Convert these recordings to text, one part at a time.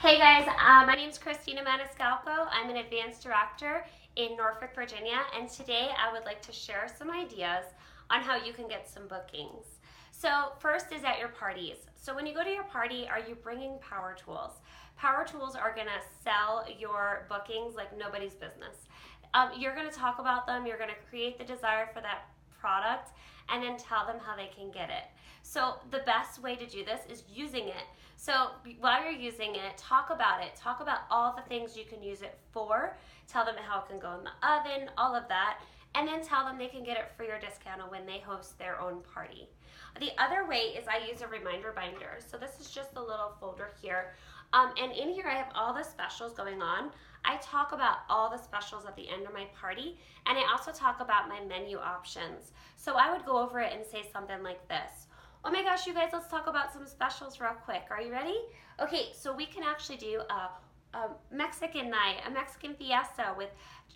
Hey guys, my name is Christina Maniscalco. I'm an advanced director in Norfolk, Virginia, and today I would like to share some ideas on how you can get some bookings. So first is at your parties. So when you go to your party, are you bringing power tools? Power tools are gonna sell your bookings like nobody's business. You're gonna talk about them, you're gonna create the desire for that product, and then tell them how they can get it. So the best way to do this is using it. So while you're using it, talk about it. Talk about all the things you can use it for. Tell them how it can go in the oven, all of that. And then tell them they can get it free or discounted when they host their own party. The other way is I use a reminder binder. So this is just a little folder here. And in here I have all the specials going on. I talk about all the specials at the end of my party, and I also talk about my menu options. So I would go over it and say something like this. Oh my gosh, you guys, let's talk about some specials real quick. Are you ready? Okay, so we can actually do a Mexican night, a Mexican fiesta with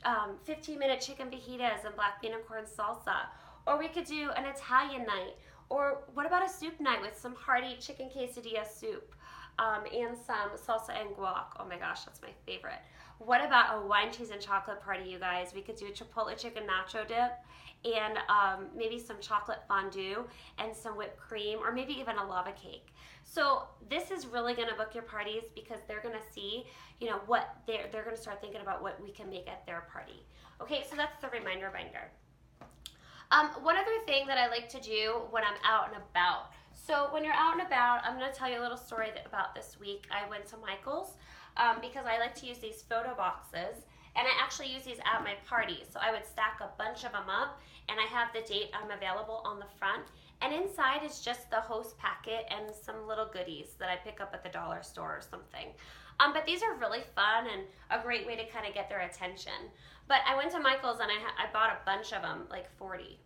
15-minute chicken fajitas and black bean and corn salsa. Or we could do an Italian night. Or what about a soup night with some hearty chicken quesadilla soup and some salsa and guac? Oh my gosh, that's my favorite. What about a wine, cheese, and chocolate party, you guys? We could do a chipotle chicken nacho dip and maybe some chocolate fondue and some whipped cream, or maybe even a lava cake. So this is really going to book your parties because they're going to see, what they're going to start thinking about what we can make at their party. Okay, so that's the reminder binder. One other thing that I like to do when I'm out and about. So when you're out and about, I'm going to tell you a little story about this week. I went to Michael's because I like to use these photo boxes, and I actually use these at my party. So I would stack a bunch of them up, and I have the date I'm available on the front. And inside is just the host packet and some little goodies that I pick up at the dollar store or something. But these are really fun and a great way to kind of get their attention. But I went to Michael's and I bought a bunch of them, like 40,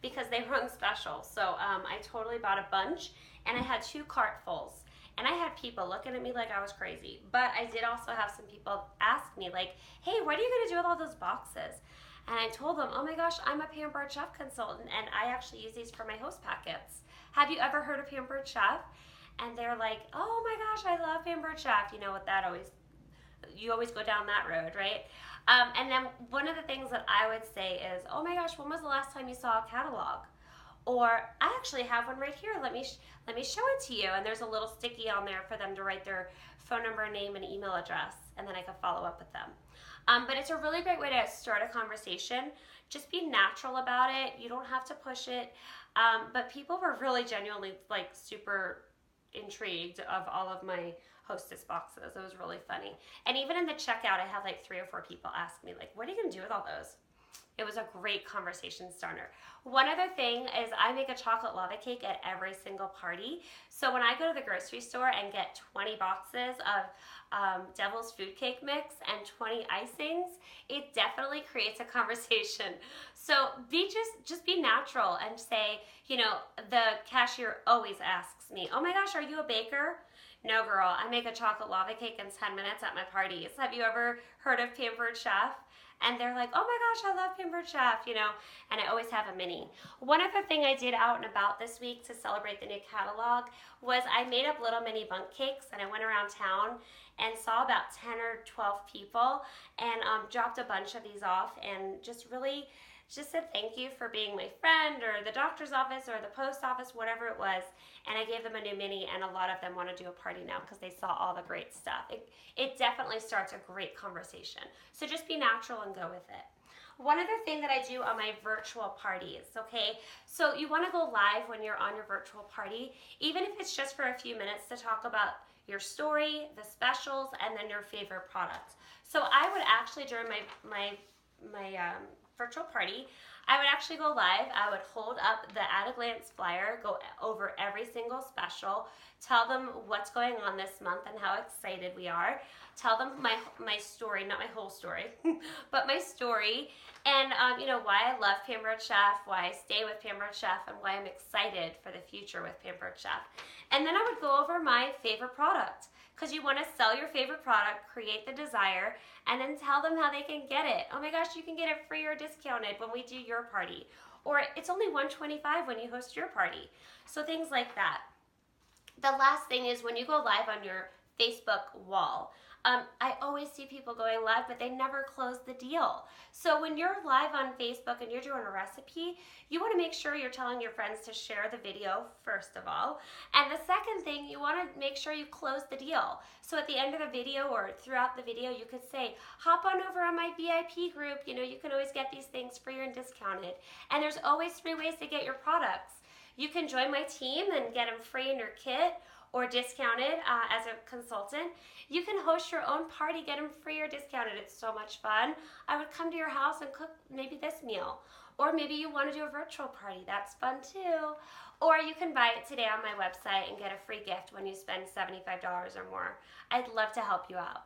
because they were on special. So I totally bought a bunch, and I had 2 cartfuls. And I had people looking at me like I was crazy. But I did also have some people ask me like, hey, what are you going to do with all those boxes? And I told them, oh my gosh, I'm a Pampered Chef consultant, and I actually use these for my host packets. Have you ever heard of Pampered Chef? And they're like, oh my gosh, I love Pampered Chef. You know what that you always go down that road, right? And then one of the things that I would say is, oh my gosh, when was the last time you saw a catalog? Or I actually have one right here. Let me show it to you. And there's a little sticky on there for them to write their phone number, name, and email address, and then I can follow up with them. But it's a really great way to start a conversation. Just be natural about it. You don't have to push it. But people were really genuinely like super intrigued of all of my hostess boxes. It was really funny. And even in the checkout, I had like 3 or 4 people ask me like, what are you gonna do with all those? It was a great conversation starter. One other thing is I make a chocolate lava cake at every single party. So when I go to the grocery store and get 20 boxes of Devil's Food Cake Mix and 20 icings, it definitely creates a conversation. So just be natural and say, the cashier always asks me, oh my gosh, are you a baker? No, girl, I make a chocolate lava cake in 10 minutes at my parties. Have you ever heard of Pampered Chef? And they're like, oh my gosh, I love Pampered Chef, and I always have a mini. One other thing I did out and about this week to celebrate the new catalog was I made up little mini bundt cakes, and I went around town and saw about 10 or 12 people and dropped a bunch of these off and just said thank you for being my friend, or the doctor's office or the post office, whatever it was. And I gave them a new mini, and a lot of them want to do a party now because they saw all the great stuff. It definitely starts a great conversation. So just be natural and go with it. One other thing that I do on my virtual parties, okay? So you want to go live when you're on your virtual party, even if it's just for a few minutes to talk about your story, the specials, and then your favorite products. So I would actually, during my virtual party, I would actually go live. I would hold up the at-a-glance flyer, go over every single special, tell them what's going on this month and how excited we are, tell them my story, not my whole story, but my story, and why I love Pampered Chef, why I stay with Pampered Chef, and why I'm excited for the future with Pampered Chef. And then I would go over my favorite product, because you want to sell your favorite product, create the desire, and then tell them how they can get it. Oh my gosh, you can get it free or discounted when we do your party. Or it's only $125 when you host your party. So things like that. The last thing is when you go live on your Facebook wall. I always see people going live, but they never close the deal. So when you're live on Facebook and you're doing a recipe, you want to make sure you're telling your friends to share the video, first of all. And the second thing, you want to make sure you close the deal. So at the end of the video or throughout the video, you could say, hop on over on my VIP group. You know, you can always get these things free and discounted. And there's always 3 ways to get your products. You can join my team and get them free in your kit, or discounted as a consultant. You can host your own party, get them free or discounted. It's so much fun. I would come to your house and cook maybe this meal. Or maybe you want to do a virtual party. That's fun too. Or you can buy it today on my website and get a free gift when you spend $75 or more. I'd love to help you out.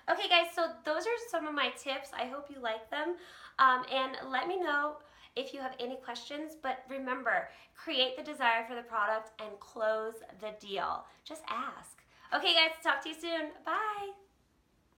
Okay guys, so those are some of my tips. I hope you like them. And let me know if you have any questions, but remember, create the desire for the product and close the deal. Just ask. Okay guys, talk to you soon. Bye.